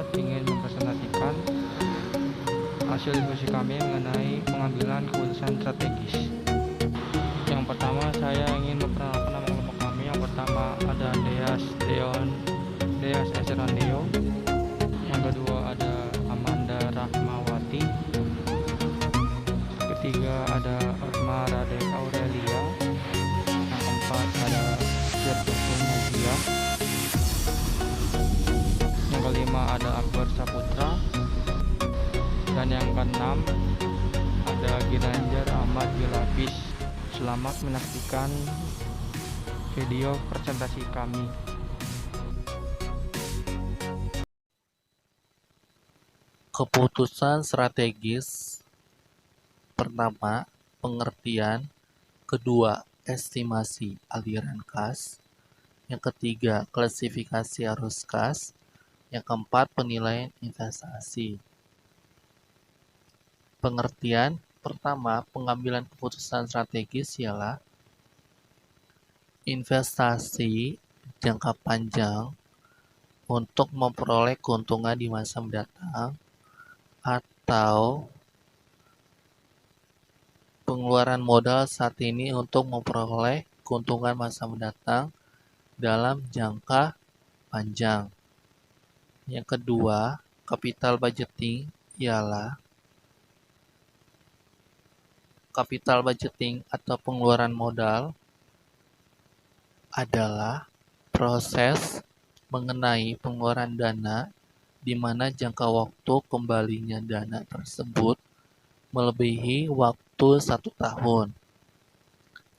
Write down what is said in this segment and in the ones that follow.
4 ingin mempresentasikan hasil diskusi kami mengenai pengambilan keputusan strategis. Yang pertama, saya ingin memperkenalkan nama kelompok kami. Yang pertama ada Deas Esrandeo. Yang kedua ada Amanda Rahmawati. Ketiga ada Otma Radek Aurelia. Yang keempat ada Firdaus Najia. Yang kelima ada Akbar Saputra. Dan yang keenam ada Ginanjar Ahmad Gilabis. Selamat menyaksikan video presentasi kami. Keputusan strategis. Pertama, pengertian. Kedua, estimasi aliran kas. Yang ketiga, klasifikasi arus kas. Yang keempat, penilaian investasi. Pengertian. Pertama, pengambilan keputusan strategis ialah investasi jangka panjang untuk memperoleh keuntungan di masa mendatang atau pengeluaran modal saat ini untuk memperoleh keuntungan masa mendatang dalam jangka panjang. Yang kedua, capital budgeting ialah capital budgeting atau pengeluaran modal adalah proses mengenai pengeluaran dana di mana jangka waktu kembalinya dana tersebut melebihi waktu 1 tahun.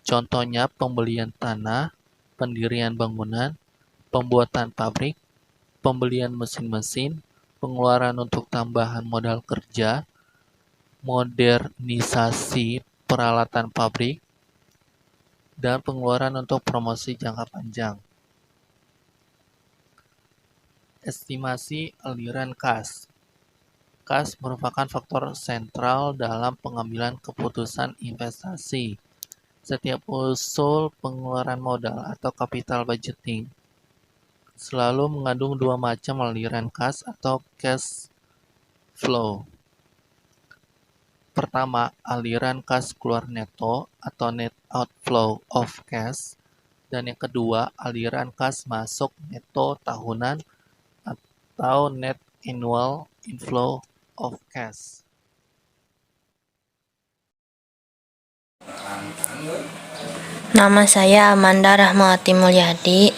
Contohnya pembelian tanah, pendirian bangunan, pembuatan pabrik, pembelian mesin-mesin, pengeluaran untuk tambahan modal kerja, modernisasi peralatan pabrik, dan pengeluaran untuk promosi jangka panjang. Estimasi aliran kas. Kas merupakan faktor sentral dalam pengambilan keputusan investasi. Setiap usul pengeluaran modal atau capital budgeting selalu mengandung 2 macam aliran kas atau cash flow. Pertama, aliran kas keluar neto atau net outflow of cash, dan yang kedua, aliran kas masuk neto tahunan atau net annual inflow of cash. Nama saya Amanda Rahmawati Mulyadi,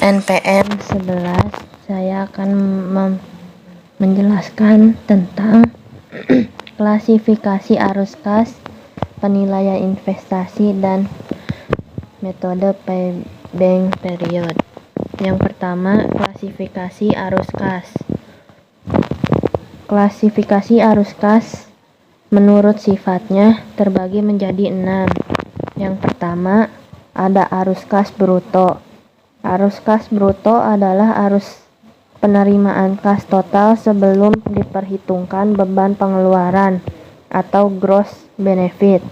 NPM 11. Saya akan menjelaskan tentang klasifikasi arus kas, penilaian investasi, dan metode payback period. Yang pertama, klasifikasi arus kas. Klasifikasi arus kas menurut sifatnya terbagi menjadi 6. Yang pertama, ada arus kas bruto. Arus kas bruto adalah arus penerimaan kas total sebelum diperhitungkan beban pengeluaran atau gross benefit.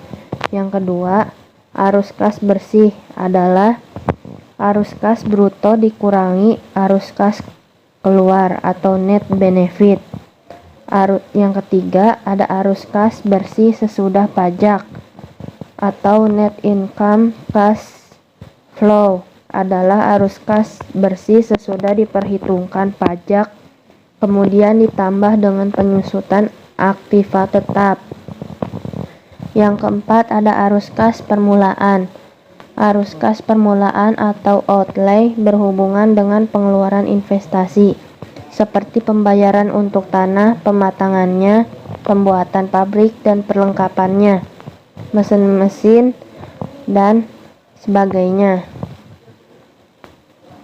Yang kedua, arus kas bersih adalah arus kas bruto dikurangi arus kas keluar atau net benefit. Yang ketiga, ada arus kas bersih sesudah pajak atau net income cash flow adalah arus kas bersih sesudah diperhitungkan pajak, kemudian ditambah dengan penyusutan aktiva tetap. Yang keempat, ada arus kas permulaan. Arus kas permulaan atau outlay berhubungan dengan pengeluaran investasi, seperti pembayaran untuk tanah, pematangannya, pembuatan pabrik dan perlengkapannya, mesin-mesin, dan sebagainya.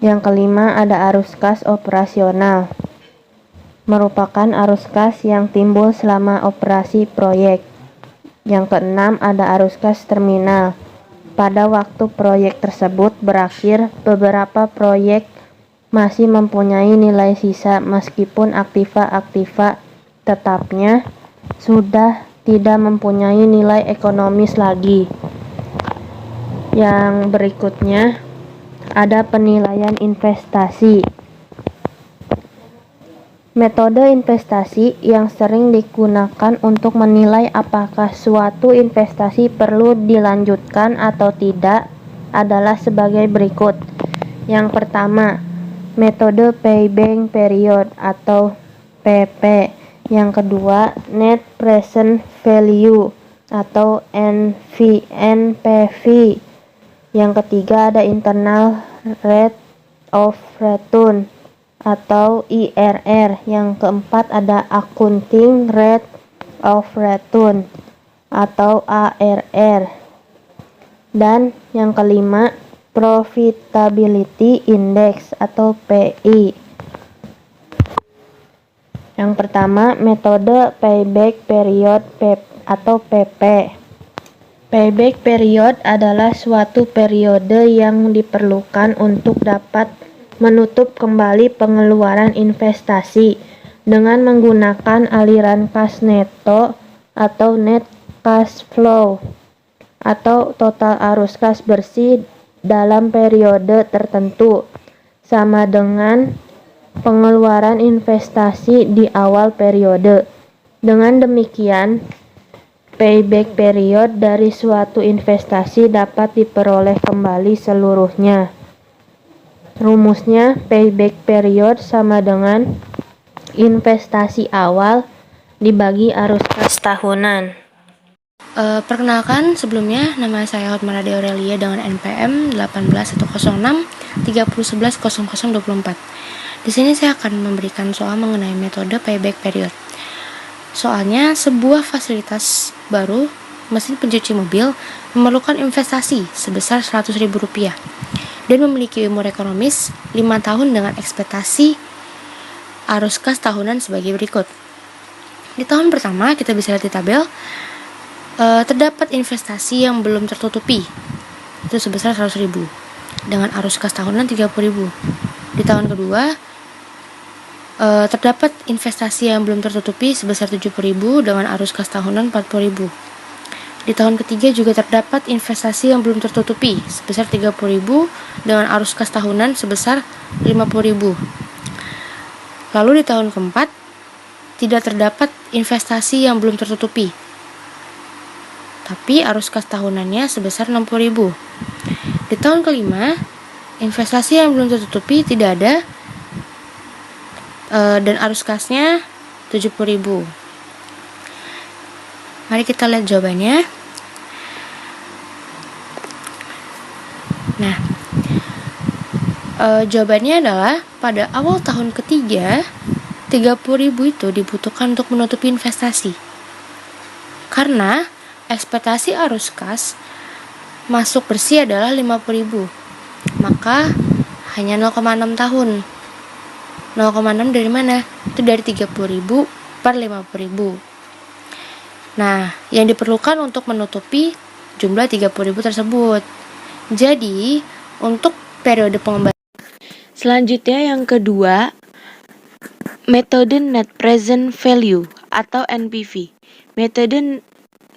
Yang kelima, ada arus kas operasional. Merupakan arus kas yang timbul selama operasi proyek. Yang keenam, ada arus kas terminal. Pada waktu proyek tersebut berakhir, beberapa proyek masih mempunyai nilai sisa meskipun aktiva-aktiva tetapnya sudah tidak mempunyai nilai ekonomis lagi. Yang berikutnya, ada penilaian investasi. Metode investasi yang sering digunakan untuk menilai apakah suatu investasi perlu dilanjutkan atau tidak adalah sebagai berikut. Yang pertama, metode payback period atau PP. Yang kedua, net present value atau NPV. Yang ketiga ada internal rate of return atau IRR. Yang keempat ada accounting rate of return atau ARR. Dan yang kelima, profitability index atau PI. Yang pertama, metode payback period atau PP. Payback period adalah suatu periode yang diperlukan untuk dapat menutup kembali pengeluaran investasi dengan menggunakan aliran kas neto atau net cash flow atau total arus kas bersih dalam periode tertentu, sama dengan pengeluaran investasi di awal periode. Dengan demikian, payback period dari suatu investasi dapat diperoleh kembali seluruhnya. Rumusnya, payback period sama dengan investasi awal dibagi arus kas tahunan. Perkenalkan, sebelumnya nama saya Hotmarade Aurelia dengan NPM 18106-3011-0024. Di sini saya akan memberikan soal mengenai metode payback period. Soalnya, sebuah fasilitas baru mesin pencuci mobil memerlukan investasi sebesar Rp100.000 dan memiliki umur ekonomis 5 tahun dengan ekspektasi arus kas tahunan sebagai berikut. Di tahun pertama, kita bisa lihat di tabel, terdapat investasi yang belum tertutupi, itu sebesar 100.000 dengan arus kas tahunan 30.000. Di tahun kedua, terdapat investasi yang belum tertutupi sebesar 70.000 dengan arus kas tahunan 40.000. Di tahun ketiga juga terdapat investasi yang belum tertutupi sebesar 30.000 dengan arus kas tahunan sebesar 50.000. Lalu di tahun keempat tidak terdapat investasi yang belum tertutupi, tapi arus kas tahunannya sebesar 60.000. Di tahun kelima, investasi yang belum tertutupi tidak ada, dan arus kasnya 70.000. Mari kita lihat jawabannya. Nah, jawabannya adalah pada awal tahun ketiga 30.000 itu dibutuhkan untuk menutupi investasi. Karena ekspektasi arus kas masuk bersih adalah 50.000, maka hanya 0,6 tahun. 0,6 dari mana? Itu dari 30.000 per 50.000. Nah, yang diperlukan untuk menutupi jumlah 30.000 tersebut. Jadi, untuk periode pengembalian. Selanjutnya yang kedua, metode net present value atau NPV. Metode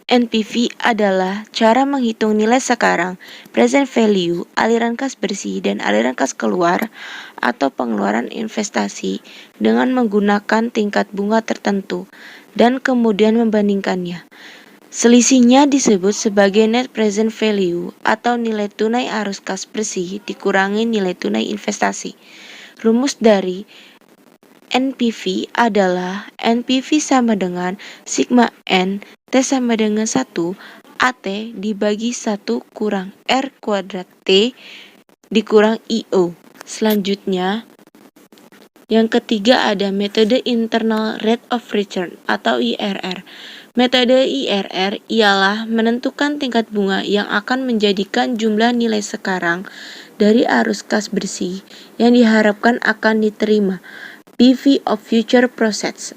NPV adalah cara menghitung nilai sekarang, present value, aliran kas bersih dan aliran kas keluar atau pengeluaran investasi dengan menggunakan tingkat bunga tertentu dan kemudian membandingkannya. Selisihnya disebut sebagai net present value atau nilai tunai arus kas bersih dikurangi nilai tunai investasi. Rumus dari NPV adalah NPV sama dengan sigma N T sama dengan 1 AT dibagi 1 kurang R kuadrat T dikurang IO. Selanjutnya, yang ketiga ada metode internal rate of return atau IRR. Metode IRR ialah menentukan tingkat bunga yang akan menjadikan jumlah nilai sekarang dari arus kas bersih yang diharapkan akan diterima, PV of future process,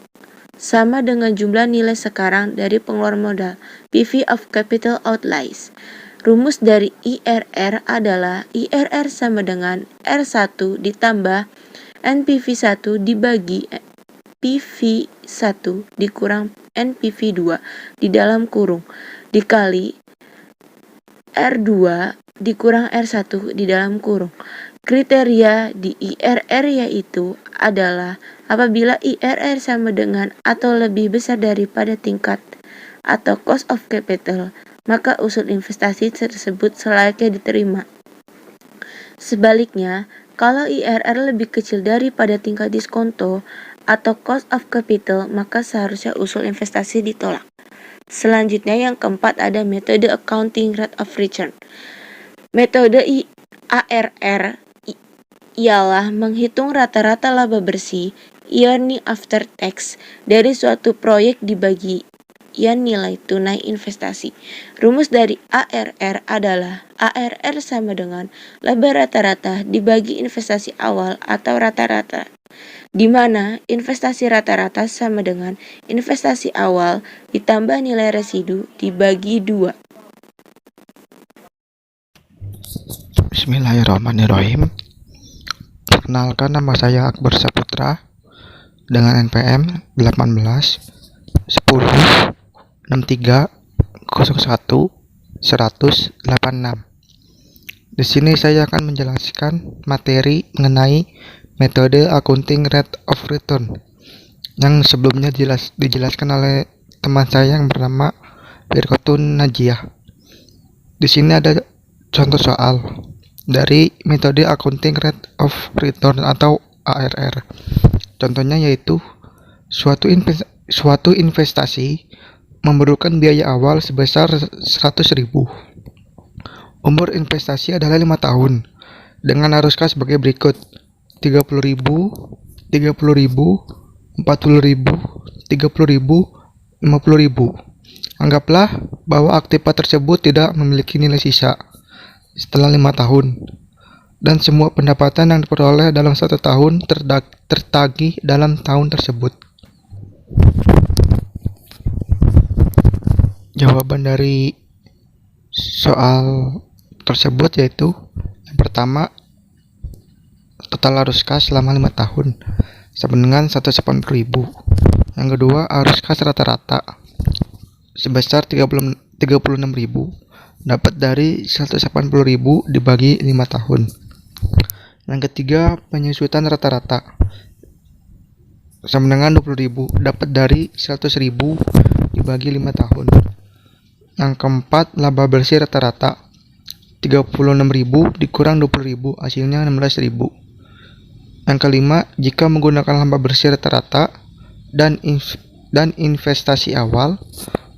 sama dengan jumlah nilai sekarang dari pengeluaran modal, PV of capital outlays. Rumus dari IRR adalah IRR sama dengan R1 ditambah NPV1 dibagi PV1 dikurang NPV2 di dalam kurung dikali R2 dikurang R1 di dalam kurung. Kriteria di IRR yaitu adalah Apabila IRR sama dengan atau lebih besar daripada tingkat atau cost of capital, maka usul investasi tersebut selayaknya diterima. Sebaliknya, kalau IRR lebih kecil daripada tingkat diskonto atau cost of capital, maka seharusnya usul investasi ditolak. Selanjutnya yang keempat ada metode accounting rate of return. Metode ARR ialah menghitung rata-rata laba bersih earning after tax dari suatu proyek dibagi nilai tunai investasi. Rumus dari ARR adalah ARR sama dengan laba rata-rata dibagi investasi awal atau rata-rata, di mana investasi rata-rata sama dengan investasi awal ditambah nilai residu dibagi 2. Bismillahirrahmanirrahim. Perkenalkan, nama saya Akbar Saputra dengan NPM 18 10 63 01 186. Di sini saya akan menjelaskan materi mengenai metode accounting rate of return yang sebelumnya dijelaskan oleh teman saya yang bernama Firkotun Najiah. Di sini ada contoh soal dari metode accounting rate of return atau ARR. Contohnya yaitu suatu investasi memerlukan biaya awal sebesar 100.000. Umur investasi adalah 5 tahun dengan arus kas sebagai berikut: 30.000, 30.000, 40.000, 30.000, 50.000. Anggaplah bahwa aktiva tersebut tidak memiliki nilai sisa setelah 5 tahun dan semua pendapatan yang diperoleh dalam 1 tahun tertagih dalam tahun tersebut. Jawaban dari soal tersebut yaitu yang pertama, total arus kas selama 5 tahun sama dengan 180.000. Yang kedua, arus kas rata-rata sebesar 36.000 dapat dari 180.000 dibagi 5 tahun. Yang ketiga, penyusutan rata-rata sama dengan 20.000 dapat dari 100.000 dibagi 5 tahun. Yang keempat, laba bersih rata-rata 36.000 dikurang 20.000 hasilnya 16.000. Yang kelima, jika menggunakan laba bersih rata-rata dan investasi awal,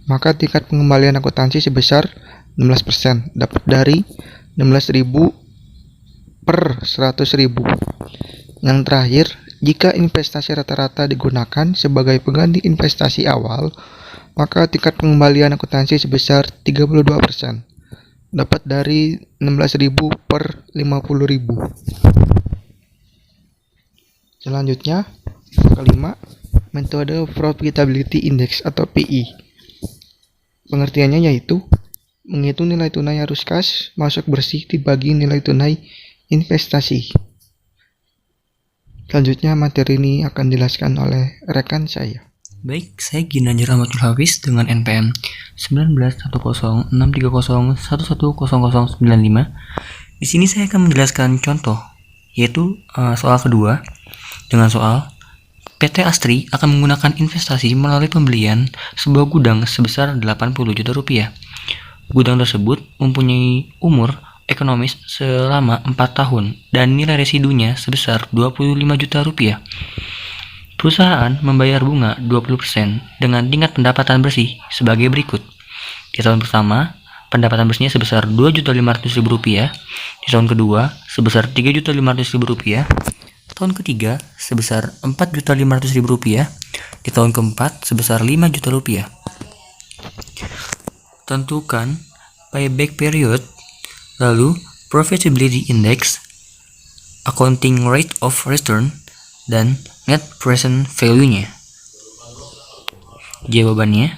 maka tingkat pengembalian akuntansi sebesar 16% dapat dari 16.000 per 100.000. Yang terakhir, jika investasi rata-rata digunakan sebagai pengganti investasi awal, maka tingkat pengembalian akuntansi sebesar 32% dapat dari 16.000 per 50.000. Selanjutnya, kelima, metode Profitability Index atau PI. Pengertiannya yaitu menghitung nilai tunai arus kas masuk bersih dibagi nilai tunai investasi. Selanjutnya materi ini akan dijelaskan oleh rekan saya. Baik, saya Ginanjar Ahmadul Hafiz dengan NPM 191063011095. Di sini saya akan menjelaskan contoh, yaitu soal kedua dengan soal PT Astri akan menggunakan investasi melalui pembelian sebuah gudang sebesar 80 juta rupiah. Gudang tersebut mempunyai umur ekonomis selama 4 tahun dan nilai residunya sebesar 25 juta rupiah. Perusahaan membayar bunga 20% dengan tingkat pendapatan bersih sebagai berikut. Di tahun pertama, pendapatan bersihnya sebesar Rp2.500.000. Di tahun kedua, sebesar Rp3.500.000. Tahun ketiga, sebesar Rp4.500.000. Di tahun keempat, sebesar Rp5 juta. Tentukan payback period, lalu profitability index, accounting rate of return, dan net present value-nya. Jawabannya,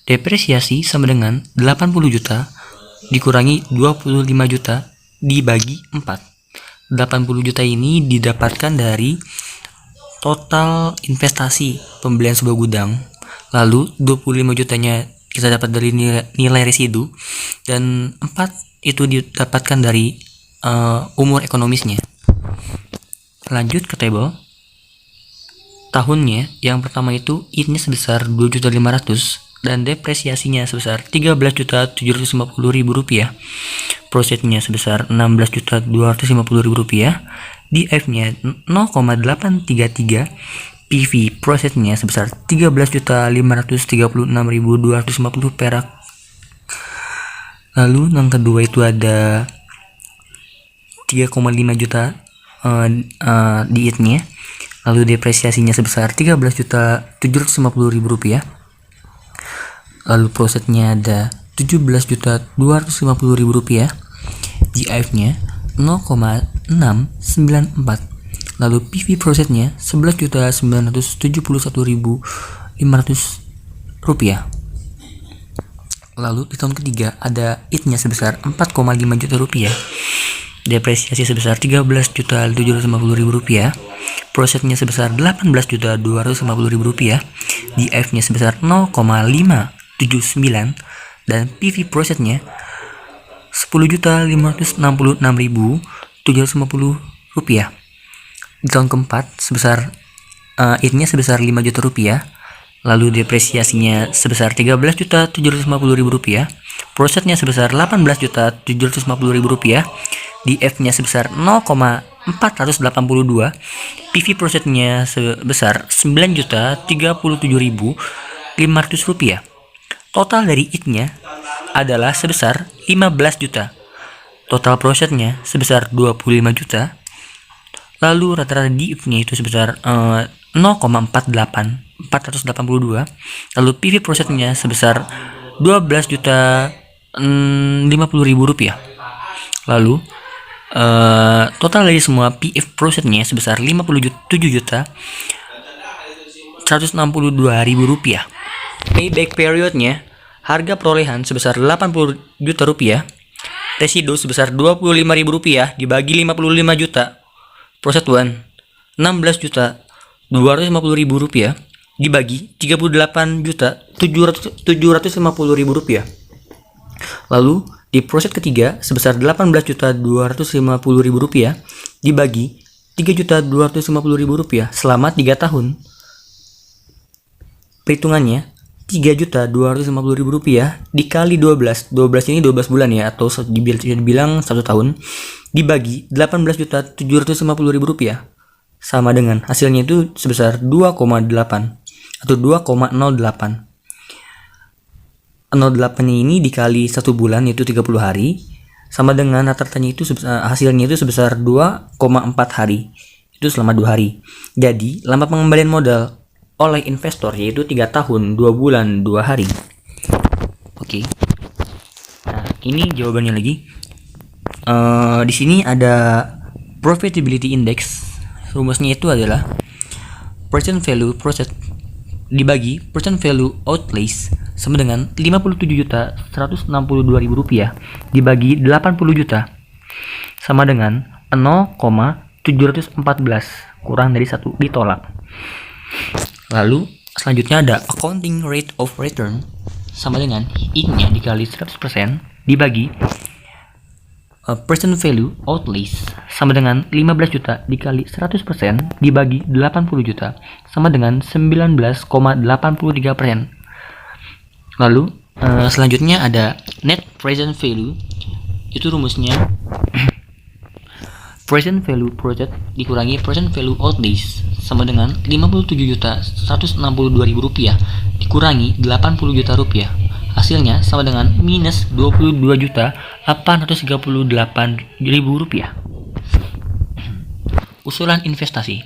depresiasi sama dengan 80 juta dikurangi 25 juta dibagi 4. 80 juta ini didapatkan dari total investasi pembelian sebuah gudang, lalu 25 jutanya kita dapat dari nilai residu, dan 4 itu didapatkan dari umur ekonomisnya. Lanjut ke tabel. tahunnya, yang pertama itu IIT-nya sebesar 2.500.000 dan depresiasinya sebesar 13.750.000 rupiah. Profitnya sebesar 16.250.000 rupiah. DF-nya 0,833. PV profitnya sebesar 13.536.250 perak. Lalu yang kedua itu ada 3,5 juta di IIT-nya. Lalu depresiasinya sebesar 13.750.000 rupiah. Lalu profitnya ada 17.250.000 rupiah. GIF-nya 0,694. Lalu PV profitnya 11.971.500 rupiah. Lalu di tahun ketiga ada IT-nya sebesar 4,5 juta rupiah. Depresiasi sebesar 13.750.000 rupiah. Profitnya sebesar 18.250.000 rupiah. DF-nya sebesar 0,579 dan PV profitnya 10.566.750 rupiah. Di tahun keempat sebesar IT-nya sebesar 5 juta rupiah. Lalu depresiasinya sebesar 13.750.000 rupiah. Profitnya sebesar 18.750.000 rupiah. DF-nya sebesar 0,482. PV profitnya sebesar 9.037.500 rupiah. Total dari IT-nya adalah sebesar 15 juta. Total profitnya sebesar 25 juta. Lalu rata-rata DIF-nya itu sebesar 0,482. Lalu PV profitnya sebesar 12.050.000 rupiah. Lalu total dari semua PF profitnya sebesar 57.162.000 rupiah. Payback periodnya, harga perolehan sebesar 80 juta rupiah. Residu sebesar 25.000 rupiah dibagi 55 juta. Profit 1 16.250.000 rupiah dibagi 38.750.000 rupiah. Lalu di profit ketiga sebesar 18.250.000 rupiah dibagi 3.250.000 rupiah selama 3 tahun. Perhitungannya 3.250.000 rupiah dikali 12 ini 12 bulan ya, atau dibilang 1 tahun, dibagi 18.750.000 rupiah, sama dengan hasilnya itu sebesar 2,8 atau 2,08. 08 ini dikali 1 bulan yaitu 30 hari, sama dengan rata-ratanya itu hasilnya itu sebesar 2,4 hari, itu selama 2 hari. Jadi lama pengembalian modal oleh investor yaitu 3 tahun 2 bulan 2 hari. Oke. Nah, ini jawabannya lagi. Di sini ada profitability index. Rumusnya itu adalah present value profit dibagi present value outlays sama dengan 57.162.000 rupiah dibagi 80 juta sama dengan 0,714 kurang dari 1 ditolak. Lalu selanjutnya ada accounting rate of return sama dengan I-nya dikali 100% dibagi present value outlays sama dengan 15 juta dikali 100% dibagi 80 juta sama dengan 19,83%. Lalu selanjutnya ada net present value, itu rumusnya present value project dikurangi present value outlays sama dengan 57.162.000 rupiah dikurangi 80 juta rupiah. Hasilnya sama dengan minus 22.838.000 rupiah. Usulan investasi.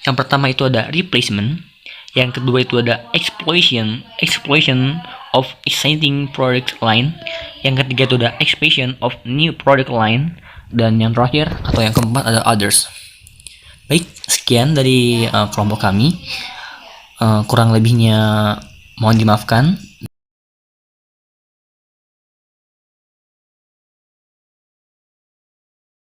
Yang pertama itu ada replacement, yang kedua itu ada exploitation of existing product line, yang ketiga itu ada expansion of new product line, dan yang terakhir atau yang keempat ada others. Baik, sekian dari kelompok kami. Kurang lebihnya mohon dimaafkan.